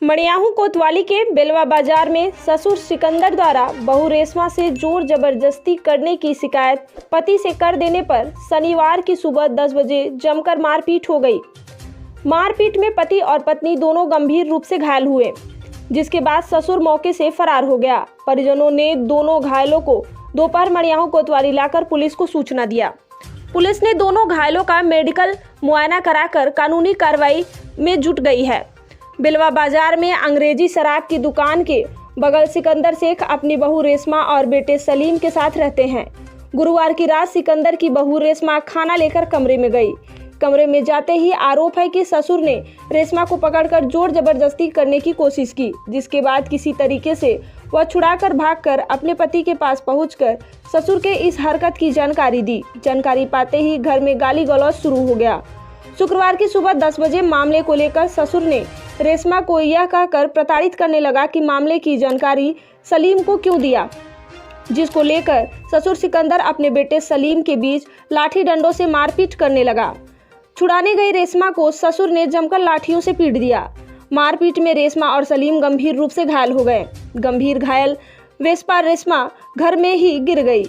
मड़ियाहू कोतवाली के बेलवा बाजार में ससुर सिकंदर द्वारा बहू रेशमा से जोर जबरदस्ती करने की शिकायत पति से कर देने पर शनिवार की सुबह 10 बजे जमकर मारपीट हो गई। मारपीट में पति और पत्नी दोनों गंभीर रूप से घायल हुए, जिसके बाद ससुर मौके से फरार हो गया। परिजनों ने दोनों घायलों को दोपहर मड़ियाहू कोतवाली लाकर पुलिस को सूचना दिया। पुलिस ने दोनों घायलों का मेडिकल मुआयना कराकर कानूनी कार्रवाई में जुट गई है। बेलवा बाजार में अंग्रेजी शराब की दुकान के बगल सिकंदर शेख अपनी बहू रेशमा और बेटे सलीम के साथ रहते हैं। गुरुवार की रात सिकंदर की बहू रेशमा खाना लेकर कमरे में गई। कमरे में जाते ही आरोप है कि ससुर ने रेशमा को पकड़कर जोर जबरदस्ती करने की कोशिश की, जिसके बाद किसी तरीके से वह छुड़ाकर भागकर अपने पति के पास पहुंचकर ससुर के इस हरकत की जानकारी दी। जानकारी पाते ही घर में गाली गलौज शुरू हो गया। शुक्रवार की सुबह 10 बजे मामले को लेकर ससुर ने रेशमा को यह कहकर प्रताड़ित करने लगा कि मामले की जानकारी सलीम को क्यों दिया, जिसको लेकर ससुर सिकंदर अपने बेटे सलीम के बीच लाठी डंडों से मारपीट करने लगा। छुड़ाने गई रेशमा को ससुर ने जमकर लाठियों से पीट दिया। मारपीट में रेशमा और सलीम गंभीर रूप से घायल हो गए। गंभीर घायल रेशमा घर में ही गिर गई,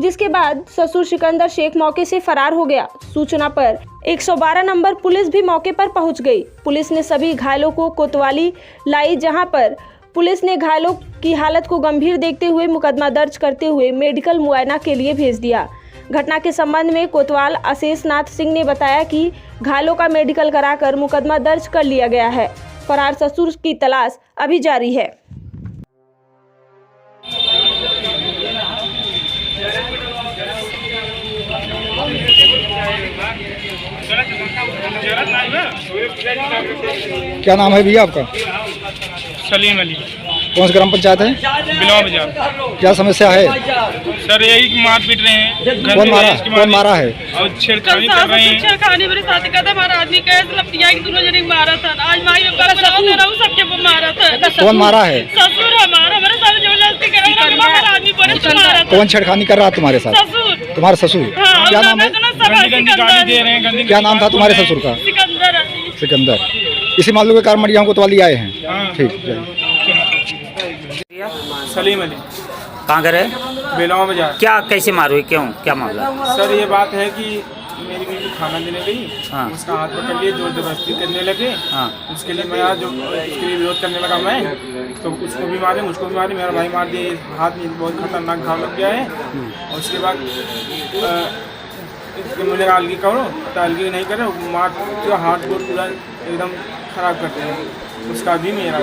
जिसके बाद ससुर सिकंदर शेख मौके से फरार हो गया। सूचना पर 112 नंबर पुलिस भी मौके पर पहुंच गई। पुलिस ने सभी घायलों को कोतवाली लाई, जहां पर पुलिस ने घायलों की हालत को गंभीर देखते हुए मुकदमा दर्ज करते हुए मेडिकल मुआयना के लिए भेज दिया। घटना के संबंध में कोतवाल अशेष नाथ सिंह ने बताया कि घायलों का मेडिकल कराकर मुकदमा दर्ज कर लिया गया है। फरार ससुर की तलाश अभी जारी है। क्या नाम है भैया आपका? सलीम अली। कौन सी ग्राम पंचायत है? बेलवा बाजार। क्या समस्या है सर? यही मार पीट रहे हैं। कौन मारा है? और छेड़खानी कर रहे हैं। छेड़खानी मेरे साथ कहता हमारा आदमी कैसे लपटिया की दोनों जने मारा था। आज माई ने कल बनाओ दे रहा हूं, सबके वो मारा था। कौन मारा है? ससुर हमारा मेरे साथ जबरदस्ती कर रहा है। हमारा आदमी बोले तो मारा था। कौन छेड़खानी कर रहा तुम्हारे साथ? ससुर। तुम्हारा ससुर? हाँ, क्या नाम है? गंदी गाली दे रहे हैं। क्या नाम था तुम्हारे ससुर का? सिकंदर। सिकंदर। इसी मामले के कारण मड़ियाहू कोतवाली आए हैं। हाँ। ठीक। सलीम अली। कहाँ घर है? बेलवा बाजार। क्या कैसे मार हुई, क्यों, क्या मामला? सर ये बात है कि मेरी बीवी खाना देने गई। हाँ। उसका हाथ पकड़ लिए, जोर जबरदस्ती करने लगे। हाँ। उसके लिए मैं उसके लिए विरोध करने लगा मैं, तो उसको भी मारे, मुझको भी मारे, मेरा भाई मार दिए। हाथ में बहुत खतरनाक घाव लग गया है। और उसके बाद मुझे अलगी करो, तो अलगी नहीं करे, मार हाथ को पूरा एकदम खराब करते हैं। उसका भी मेरा